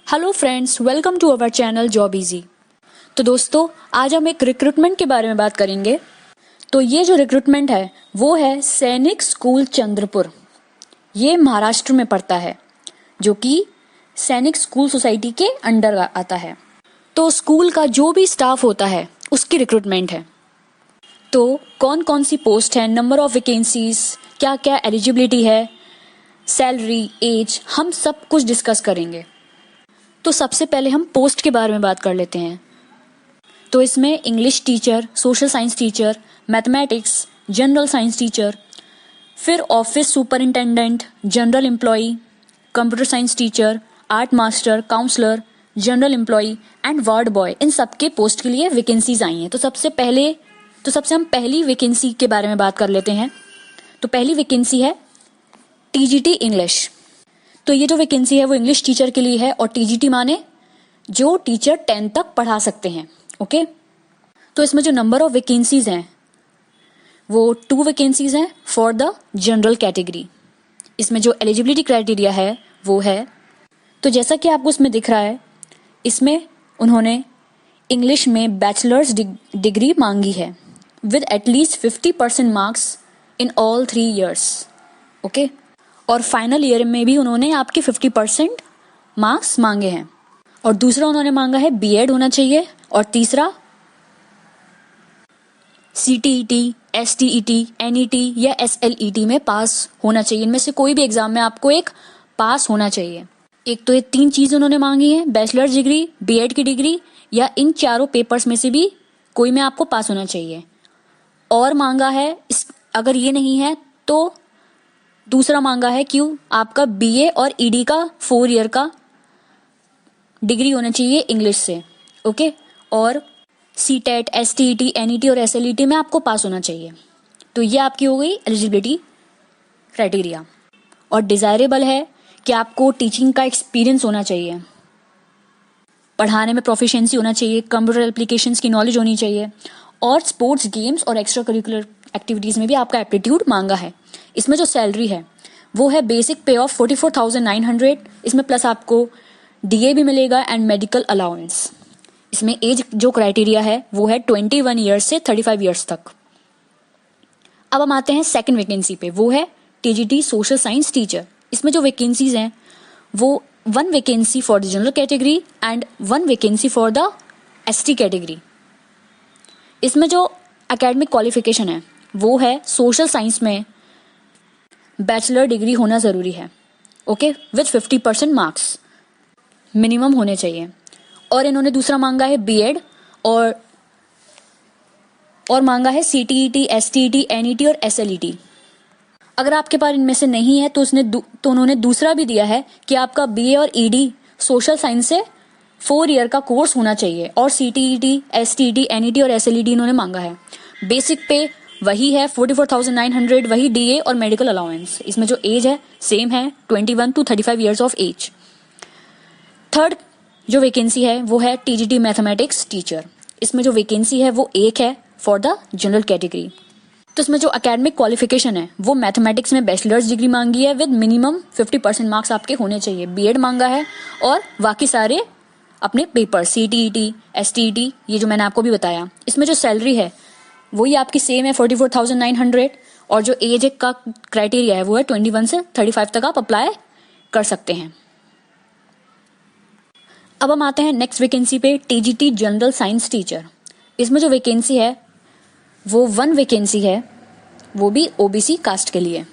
Hello friends, welcome to our channel job easy. तो दोस्तों, आज हम एक रिक्रूटमेंट के बारे में बात करेंगे। तो ये जो रिक्रूटमेंट है वो है सैनिक स्कूल चंद्रपुर। ये महाराष्ट्र में पड़ता है, जो कि सैनिक स्कूल सोसाइटी के अंडर आता है। तो स्कूल का जो भी स्टाफ होता है उसकी रिक्रूटमेंट है। तो कौन कौन सी पोस्ट है, नंबर ऑफ वैकेंसीज, क्या क्या एलिजिबिलिटी है, सैलरी, एज, हम सब कुछ डिस्कस करेंगे। तो सबसे पहले हम पोस्ट के बारे में बात कर लेते हैं। तो इसमें English teacher, social science teacher, mathematics, general science teacher, फिर office superintendent, general employee, computer science teacher, art master, counsellor, general employee and ward boy, इन सबके पोस्ट के लिए वैकेंसीज आई हैं। तो सबसे हम पहली वैकेंसी के बारे में बात कर लेते हैं। तो पहली वैकेंसी है टीजीटी इंग्लिश। तो ये जो वैकेंसी है वो इंग्लिश टीचर के लिए है, और टीजीटी माने जो टीचर 10 तक पढ़ा सकते हैं। ओके, तो इसमें जो नंबर ऑफ वैकेंसीज हैं वो 2 वैकेंसीज हैं फॉर द जनरल कैटेगरी। इसमें जो एलिजिबिलिटी क्राइटेरिया है वो है, तो जैसा कि आपको इसमें दिख रहा है, इसमें उन्होंने इंग्लिश में बैचलर्स डिग्री मांगी है with at least 50% marks in all 3 years. Okay, और फाइनल ईयर में भी उन्होंने आपके 50% मार्क्स मांगे हैं। और दूसरा उन्होंने मांगा है बीएड होना चाहिए, और तीसरा सीटीईटी, एसटीईटी, एनईटी या एसएलईटी में पास होना चाहिए। इनमें से कोई भी एग्जाम में आपको एक पास होना चाहिए। एक तो ये 3 चीज उन्होंने मांगी है, बैचलर डिग्री, बीएड की डिग्री, या इन चारों पेपर्स में से भी कोई में आपको पास होना चाहिए। और मांगा है अगर ये नहीं है तो दूसरा मांगा है कि आपका बीए और ईडी का 4 ईयर का डिग्री होना चाहिए इंग्लिश से। ओके, और सीटेट, एसटीईटी, एनईटी और एसएलईटी में आपको पास होना चाहिए। तो ये आपकी हो गई एलिजिबिलिटी क्राइटेरिया। और डिजायरेबल है कि आपको टीचिंग का एक्सपीरियंस होना चाहिए, पढ़ाने में प्रोफिशिएंसी होना चाहिए, कंप्यूटर एप्लीकेशंस की नॉलेज होनी चाहिए, और स्पोर्ट्स, गेम्स और एक्स्ट्रा करिकुलर एक्टिविटीज में भी आपका एप्टीट्यूड मांगा है। इसमें जो सैलरी है वो है बेसिक पे ऑफ 44,900। इसमें प्लस आपको डीए भी मिलेगा एंड मेडिकल अलाउंस। इसमें एज जो क्राइटेरिया है वो है 21 ईयर्स से 35 ईयर्स तक। अब हम आते हैं सेकंड वैकेंसी पे, वो है टीजीटी सोशल साइंस टीचर। इसमें जो वैकेंसीज हैं वो 1 vacancy for the general category and 1 vacancy for the ST category. इसमें जो एकेडमिक क्वालिफिकेशन है वो है सोशल साइंस में बैचलर डिग्री होना जरूरी है। ओके, विद 50% मार्क्स मिनिमम होने चाहिए। और इन्होंने दूसरा मांगा है बीएड, और मांगा है सीटीईटी, एसटीईटी, एनईटी और एसएलईटी। अगर आपके पास इनमें से नहीं है तो उन्होंने दूसरा भी दिया है कि आपका बीए और ईडी सोशल साइंस से 4 ईयर का कोर्स होना चाहिए, और सीटीईटी, एसटीईटी, एनईटी और एसएलईटी इन्होंने मांगा है। बेसिक पे वही है 44,900, वही डीए और मेडिकल अलाउंस। इसमें जो एज है सेम है 21 to 35 years of age. Third जो वैकेंसी है वो है टीजीटी मैथमेटिक्स टीचर। इसमें जो वैकेंसी है वो एक है फॉर द जनरल कैटेगरी। तो इसमें जो एकेडमिक क्वालिफिकेशन है वो मैथमेटिक्स में बैचलर्स डिग्री मांगी है विद मिनिमम 50% मार्क्स आपके होने चाहिए। बीएड मांगा है, और बाकी सारे अपने पेपर सीटीईटी, एसटीईटी, ये जो मैंने आपको भी बताया। इसमें जो सैलरी है वही आपकी सेम है 44,900, और जो एज का क्राइटेरिया है वो है 21 से 35 तक आप अप्लाई कर सकते हैं। अब हम आते हैं नेक्स्ट वैकेंसी पे, टीजीटी जनरल साइंस टीचर। इसमें जो वैकेंसी है वो 1 वैकेंसी है, वो भी ओबीसी कास्ट के लिए।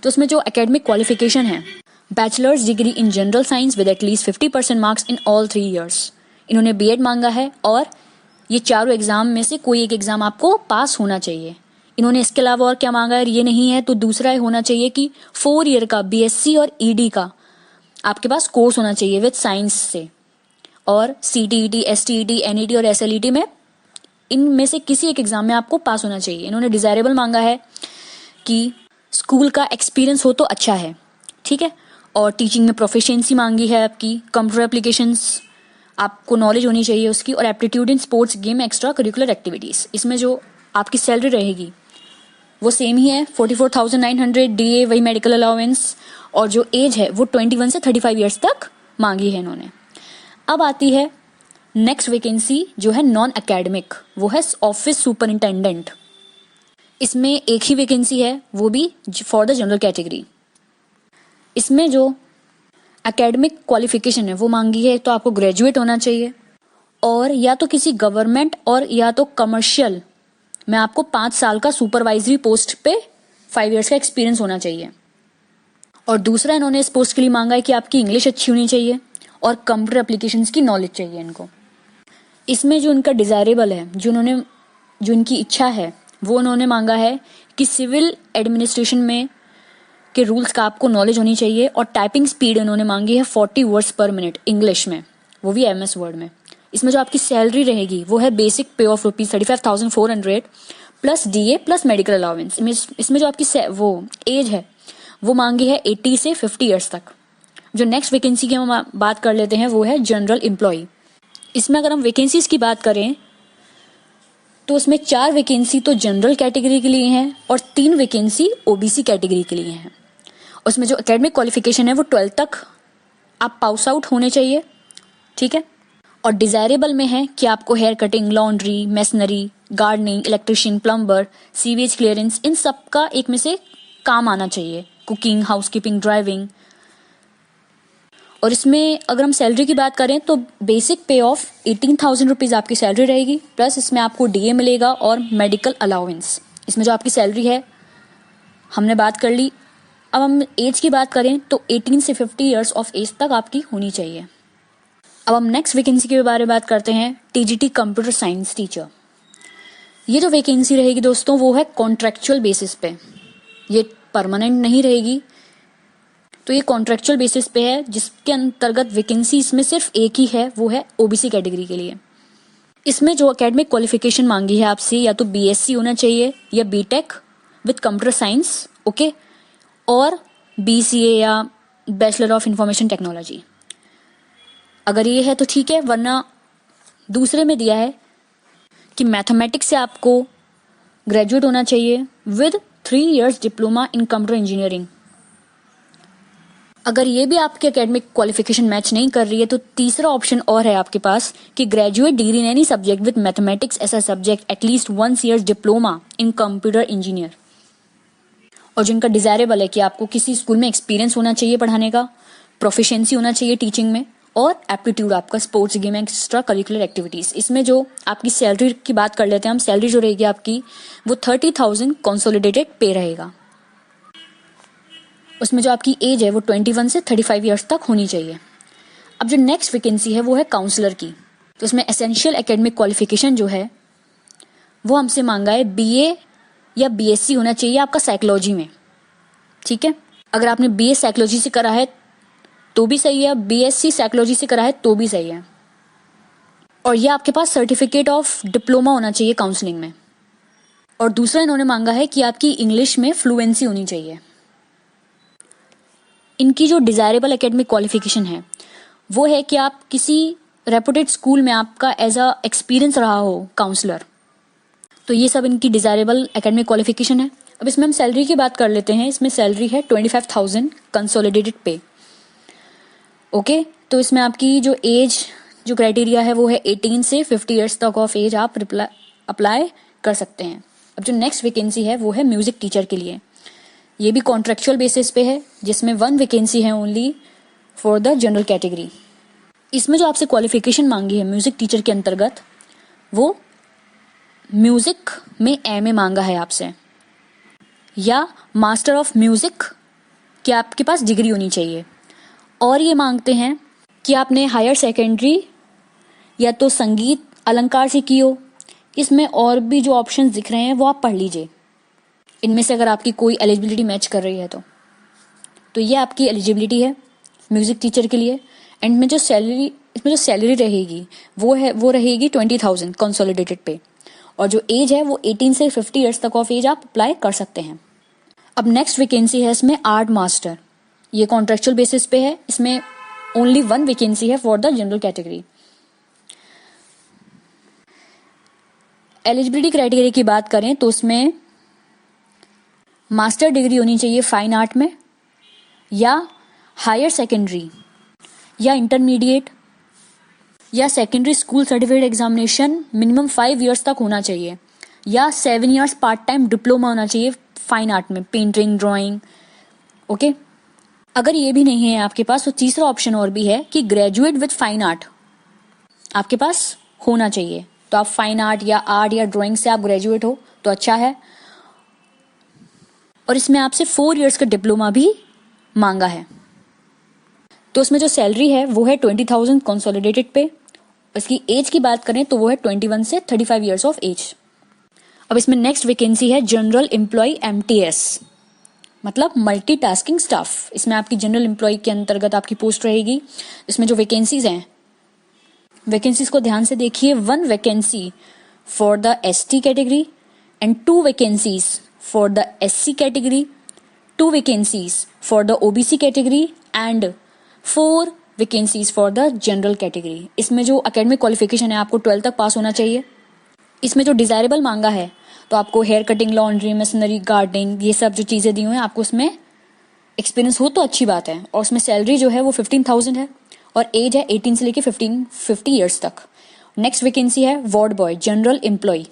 तो उसमें जो एकेडमिक क्वालिफिकेशन है bachelors degree in general science with at least 50% marks in all 3 years. इन्होंने बीएड मांगा है, और ये चारों एग्जाम में से कोई एक एग्जाम आपको पास होना चाहिए। इन्होंने इसके अलावा और क्या मांगा है, ये नहीं है तो दूसरा होना चाहिए कि 4 ईयर का बीएससी और ईडी का आपके पास कोर्स होना चाहिए विद साइंस से, और सीटीईटी, एसटीईटी, एनईटी और एसएलईटी में इनमें से किसी एक एग्जाम में आपको पास होना चाहिए। इन्होंने डिजायरेबल मांगा है कि स्कूल का एक्सपीरियंस हो तो अच्छा है, ठीक है, और टीचिंग में प्रोफिशिएंसी मांगी है आपकी, कंप्यूटर एप्लीकेशंस आपको नॉलेज होनी चाहिए उसकी, और aptitude in sports, game, extra curricular activities. इसमें जो आपकी सैलरी रहेगी वो सेम ही है 44,900, डीए वही मेडिकल अलाउंस, और जो एज है वो 21 से 35 ईयर्स तक मांगी है इन्होंने। अब आती है नेक्स्ट वैकेंसी जो है नॉन एकेडमिक, वो है ऑफिस सुपरिंटेंडेंट। इसमें एक ही वैकेंसी है, वो भी फॉर द जनरल कैटेगरी। इसमें जो एकेडमिक क्वालिफिकेशन है वो मांगी है, तो आपको ग्रेजुएट होना चाहिए और या तो किसी गवर्नमेंट और या तो कमर्शियल में आपको 5 साल का सुपरवाइजरी पोस्ट पे 5 इयर्स का एक्सपीरियंस होना चाहिए। और दूसरा इन्होंने इस पोस्ट के लिए मांगा है कि आपकी इंग्लिश अच्छी होनी चाहिए और कंप्यूटर एप्लीकेशंस की नॉलेज चाहिए इनको। इसमें जो इनका डिजायरेबल है, जो इनकी इच्छा है, वो उन्होंने मांगा है कि सिविल एडमिनिस्ट्रेशन में के रूल्स का आपको नॉलेज होनी चाहिए और टाइपिंग स्पीड इन्होंने मांगी है 40 वर्ड्स पर मिनट इंग्लिश में, वो भी MS वर्ड में। इसमें जो आपकी सैलरी रहेगी वो है बेसिक पे of ₹35,400 plus DA plus medical allowance. इसमें जो आपकी वो एज है वो मांगी है 80 से 50 ईयर्स तक। जो नेक्स्ट वैकेंसी की हम बात कर लेते हैं वो है जनरल एम्प्लॉय। इसमें अगर हम वैकेंसीज की बात करें तो उसमें 4 वैकेंसी तो जनरल कैटेगरी के लिए हैं और 3 वैकेंसी OBC कैटेगरी के लिए हैं। उसमें जो एकेडमिक क्वालिफिकेशन है वो 12 तक आप पास आउट होने चाहिए, ठीक है। और डिजायरेबल में है कि आपको hair cutting, laundry, masonry, gardening, electrician, plumber, sewage clearance, इन सब का एक में से काम आना चाहिए, कुकिंग, हाउसकीपिंग, ड्राइविंग। और इसमें अगर हम सैलरी की बात करें तो बेसिक पे ऑफ 18,000 रुपीज़ आपकी सैलरी रहेगी, प्लस इसमें आपको DA मिलेगा और मेडिकल अलाउंस। इसमें जो आपकी सैलरी है हमने बात कर ली। अब हम एज की बात करें तो 18 से 50 ईयर्स ऑफ एज तक आपकी होनी चाहिए। अब हम नेक्स्ट वैकेंसी के बारे में बात करते हैं, TGT कंप्यूटर साइंस टीचर। ये जो वैकेंसी रहेगी दोस्तों वो है कॉन्ट्रेक्चुअल बेसिस पे, ये परमानेंट नहीं रहेगी। तो ये कॉन्ट्रेक्चुअल बेसिस पे है, जिसके अंतर्गत वैकेंसी इसमें सिर्फ एक ही है, वो है OBC कैटेगरी के लिए। इसमें जो एकेडमिक क्वालिफिकेशन मांगी है आपसे या तो BSc होना चाहिए या BTech with computer science, okay, और BCA या बैचलर ऑफ इंफॉर्मेशन टेक्नोलॉजी। अगर ये है तो ठीक है, वरना दूसरे में दिया है कि मैथमेटिक्स से आपको ग्रेजुएट होना चाहिए with 3 years diploma in computer engineering. अगर ये भी आपके एकेडमिक क्वालिफिकेशन मैच नहीं कर रही है तो तीसरा ऑप्शन और है आपके पास कि graduate degree in any subject with mathematics as a subject at least 1 years diploma in computer engineer. और जिनका डिजायरेबल है कि आपको किसी स्कूल में एक्सपीरियंस होना चाहिए पढ़ाने का, प्रोफिशिएंसी होना चाहिए टीचिंग में और एप्टीट्यूड आपका sports, game, extra curricular activities. इसमें जो आपकी सैलरी की बात कर लेते हैं हम, सैलरी जो रहेगी आपकी वो 30,000 कंसोलिडेटेड पे रहेगा। उसमें जो आपकी एज है वो 21 से 35 ईयर्स तक होनी चाहिए। अब जो नेक्स्ट वैकेंसी है वो है काउंसलर की। तो उसमें एसेंशियल एकेडमिक क्वालिफिकेशन जो है वो हमसे मांगा है BA या BSc होना चाहिए आपका साइकोलॉजी में, ठीक है। अगर आपने BA साइकोलॉजी से करा है तो भी सही है, BSc साइकोलॉजी से करा है तो भी सही है। और ये आपके पास सर्टिफिकेट ऑफ डिप्लोमा होना चाहिए काउंसलिंग में। और दूसरा इन्होंने मांगा है कि आपकी इंग्लिश में फ्लुएंसी होनी चाहिए। इनकी जो डिजायरेबल एकेडमिक क्वालिफिकेशन है वो है कि आप किसी रेपुटेड स्कूल में आपका एज अ एक्सपीरियंस रहा हो काउंसलर। तो ये सब इनकी डिजायरेबल एकेडमिक क्वालिफिकेशन है। अब इसमें हम सैलरी की बात कर लेते हैं। इसमें सैलरी है 25,000 कंसोलिडेटेड पे, ओके। तो इसमें आपकी जो एज जो क्राइटेरिया है वो है 18 से 50 ईयर्स तक ऑफ एज आप अप्लाई कर सकते हैं। अब जो नेक्स्ट वैकेंसी है वो है म्यूजिक टीचर के लिए। ये भी कॉन्ट्रेक्चुअल बेसिस पे है, जिसमें 1 वैकेंसी है only for the general category. इसमें जो आपसे क्वालिफिकेशन मांगी है म्यूजिक टीचर के अंतर्गत वो म्यूजिक में MA मांगा है आपसे या मास्टर ऑफ म्यूजिक की आपके पास डिग्री होनी चाहिए। और ये मांगते हैं कि आपने हायर सेकेंडरी या तो संगीत अलंकार से की हो। इसमें और भी जो ऑप्शंस दिख रहे हैं वो आप पढ़ लीजिए, इनमें से अगर आपकी कोई एलिजिबिलिटी मैच कर रही है तो ये आपकी एलिजिबिलिटी है म्यूजिक टीचर के लिए। एंड में जो सैलरी इसमें जो सैलरी रहेगी वो रहेगी 20,000 कंसोलिडेटेड पे। और जो एज है वो 18 से 50 ईयर्स तक ऑफ एज आप अप्लाई कर सकते हैं। अब नेक्स्ट वैकेंसी है इसमें आर्ट मास्टर। ये कॉन्ट्रेक्चुअल बेसिस पे है। इसमें ओनली 1 वैकेंसी है for the general category. Eligibility criteria की बात करें तो उसमें मास्टर डिग्री होनी चाहिए फाइन आर्ट में या हायर सेकेंडरी या इंटरमीडिएट या secondary school certificate examination minimum 5 years तक होना चाहिए, या 7 ईयर्स पार्ट टाइम डिप्लोमा होना चाहिए फाइन आर्ट में, पेंटिंग, ड्राइंग। ओके, अगर ये भी नहीं है आपके पास तो तीसरा ऑप्शन और भी है कि ग्रेजुएट विद फाइन आर्ट आपके पास होना चाहिए। तो आप फाइन आर्ट या ड्राइंग से आप ग्रेजुएट हो तो अच्छा है, और इसमें आपसे 4 ईयर्स का डिप्लोमा भी मांगा है। तो उसमें जो सैलरी है वो है 20,000 कंसोलिडेटेड पे। इसकी एज की बात करें तो वो है 21 से 35 ईयर्स ऑफ एज। अब इसमें नेक्स्ट वैकेंसी है जनरल एम्प्लॉय MTS, मतलब मल्टीटास्किंग स्टाफ। इसमें आपकी जनरल एम्प्लॉय के अंतर्गत आपकी पोस्ट रहेगी। इसमें जो वैकेंसीज हैं, वैकेंसीज को ध्यान से देखिए। 1 vacancy for the ST category and 2 vacancies for the SC category, 2 vacancies for the OBC category and 4 vacancies for the general category. इसमें जो एकेडमिक क्वालिफिकेशन है आपको 12 तक पास होना चाहिए। इसमें जो डिजायरेबल मांगा है तो आपको hair cutting, laundry, machinery, gardening, ये सब जो चीज़ें दी हुई हैं आपको उसमें एक्सपीरियंस हो तो अच्छी बात है। और उसमें सैलरी जो है वो 15,000 है और एज है 18 से लेके 50 ईयर्स तक। नेक्स्ट वैकेंसी है वार्ड बॉय जनरल एम्प्लॉय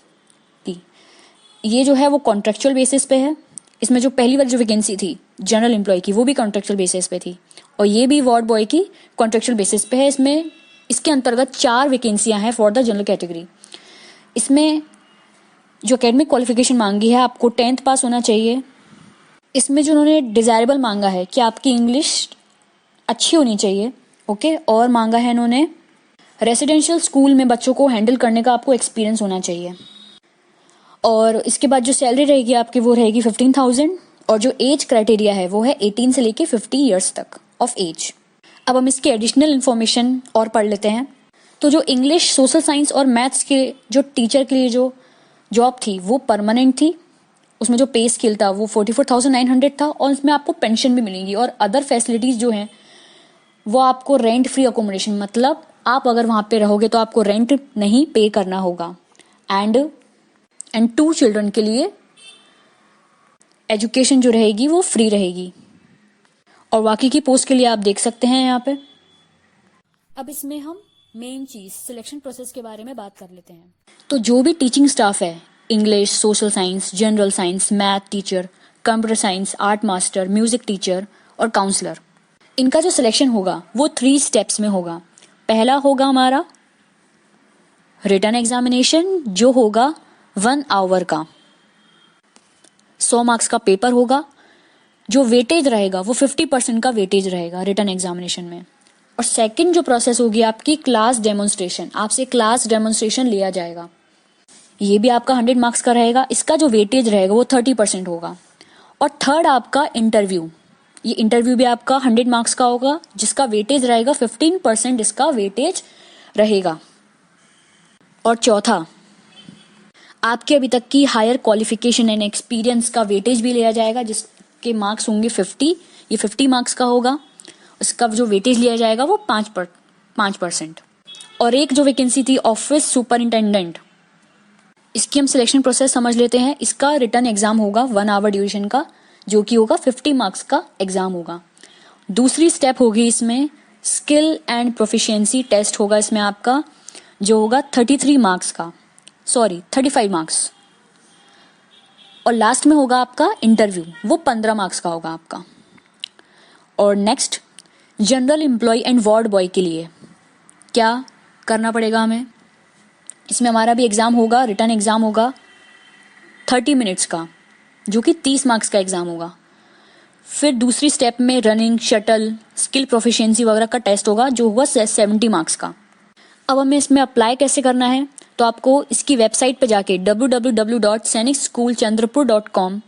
की। ये जो है वो कॉन्ट्रेक्चुअल बेसिस पे है। इसमें जो पहली वाली जो वैकेंसी थी जनरल एम्प्लॉय की वो भी कॉन्ट्रेक्चुअल बेसिस पे थी, और ये भी वार्ड बॉय की कॉन्ट्रेक्चुअल बेसिस पे है। इसमें इसके अंतर्गत 4 वैकेंसियां हैं फॉर द जनरल कैटेगरी। इसमें जो एकेडमिक क्वालिफिकेशन मांगी है आपको 10th पास होना चाहिए। इसमें जो उन्होंने डिजायरेबल मांगा है कि आपकी इंग्लिश अच्छी होनी चाहिए। ओके, और मांगा है इन्होंने रेसिडेंशियल स्कूल में बच्चों को हैंडल करने का आपको एक्सपीरियंस होना चाहिए। और इसके बाद जो सैलरी रहेगी आपकी वो रहेगी 15,000, और जो एज क्राइटेरिया है वो है 18 से लेके 50 ईयर्स तक ऑफ एज। अब हम इसकी एडिशनल इन्फॉर्मेशन और पढ़ लेते हैं। तो जो इंग्लिश, सोशल साइंस और मैथ्स के जो टीचर के लिए जो जॉब थी वो परमानेंट थी। उसमें जो पे स्केल था वो 44,900 था, और इसमें आपको पेंशन भी मिलेगी और अदर फैसिलिटीज जो हैं वो आपको रेंट फ्री अकोमोडेशन, मतलब आप अगर वहाँ पे रहोगे तो आपको रेंट नहीं पे करना होगा। एंड 2 चिल्ड्रन के लिए एजुकेशन जो रहेगी वो फ्री रहेगी। और बाकी की पोस्ट के लिए आप देख सकते हैं यहाँ पे। अब इसमें हम मेन चीज सिलेक्शन प्रोसेस के बारे में बात कर लेते हैं। तो जो भी टीचिंग स्टाफ है, English, social science, general science, math teacher, computer science, art master, music teacher और काउंसलर, इनका जो सिलेक्शन होगा वो 3 स्टेप्स में होगा। पहला होगा हमारा रिटन एग्जामिनेशन जो होगा 1 आवर का, 100 मार्क्स का पेपर होगा। जो वेटेज रहेगा वो 50% का वेटेज रहेगा रिटन एग्जामिनेशन में। और सेकंड जो प्रोसेस होगी आपकी क्लास डेमोन्स्ट्रेशन, आपसे क्लास डेमोन्स्ट्रेशन लिया जाएगा। ये भी आपका 100 मार्क्स का रहेगा। इसका जो वेटेज रहेगा वो 30% होगा। और थर्ड आपका इंटरव्यू, ये इंटरव्यू भी आपका 100 मार्क्स का होगा जिसका वेटेज रहेगा 15% इसका वेटेज रहेगा। और चौथा आपके अभी तक की हायर क्वालिफिकेशन एंड एक्सपीरियंस का वेटेज भी लिया जाएगा जिसके मार्क्स होंगे 50, ये 50 मार्क्स का होगा। इसका जो वेटेज लिया जाएगा वो 5%। और एक जो वैकेंसी थी ऑफिस सुपरिंटेंडेंट, इसकी हम सिलेक्शन प्रोसेस समझ लेते हैं। इसका रिटन एग्जाम होगा 1 आवर ड्यूरेशन का, जो कि होगा 50 मार्क्स का एग्जाम होगा। दूसरी स्टेप होगी इसमें स्किल एंड प्रोफिशिएंसी टेस्ट होगा। इसमें आपका जो होगा 35 मार्क्स। और लास्ट में होगा आपका इंटरव्यू, वो 15 मार्क्स का होगा आपका। और next general employ and ward boy के लिए क्या करना पड़ेगा हमें, इसमें हमारा भी एग्जाम होगा, रिटन एग्जाम होगा 30 मिनट्स का, जो कि 30 मार्क्स का एग्जाम होगा। फिर दूसरी स्टेप में रनिंग, शटल, स्किल प्रोफिशिएंसी वगैरह का टेस्ट होगा जो होगा 70 मार्क्स का। अब हमें इसमें अप्लाई कैसे करना है, तो आपको इसकी वेबसाइट पे जाके www.sainikschoolchandrapur.com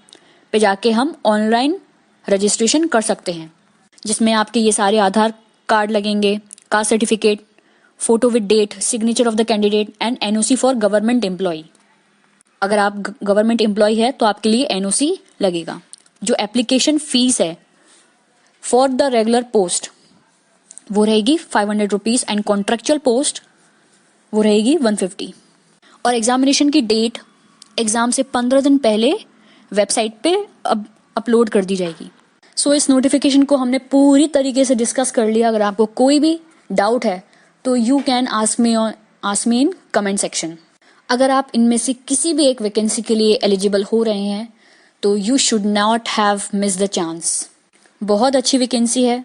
पे जाके हम ऑनलाइन रजिस्ट्रेशन कर सकते हैं, जिसमें आपके ये सारे आधार कार्ड लगेंगे, caste certificate, photo with date, signature of the candidate and NOC for government employ. अगर आप गवर्नमेंट एम्प्लॉय है तो आपके लिए एनओसी लगेगा। जो एप्लीकेशन फीस है फॉर द रेगुलर पोस्ट वो रहेगी 500 रुपीज एंड कॉन्ट्रेक्चुअल पोस्ट वो रहेगी 150। और एग्जामिनेशन की डेट एग्जाम से 15 दिन पहले वेबसाइट पे अपलोड कर दी जाएगी। सो इस नोटिफिकेशन को हमने पूरी तरीके से डिस्कस कर लिया। अगर आपको कोई भी डाउट है तो you can ask me in comment section. अगर आप इनमें से किसी भी एक वैकेंसी के लिए एलिजिबल हो रहे हैं तो you should not have miss the chance. बहुत अच्छी वैकेंसी है।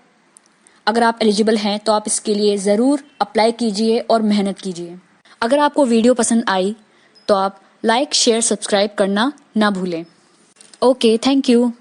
अगर आप एलिजिबल हैं तो आप इसके लिए ज़रूर अप्लाई कीजिए और मेहनत कीजिए। अगर आपको वीडियो पसंद आई तो आप लाइक शेयर सब्सक्राइब करना ना भूलें। Okay, thank you.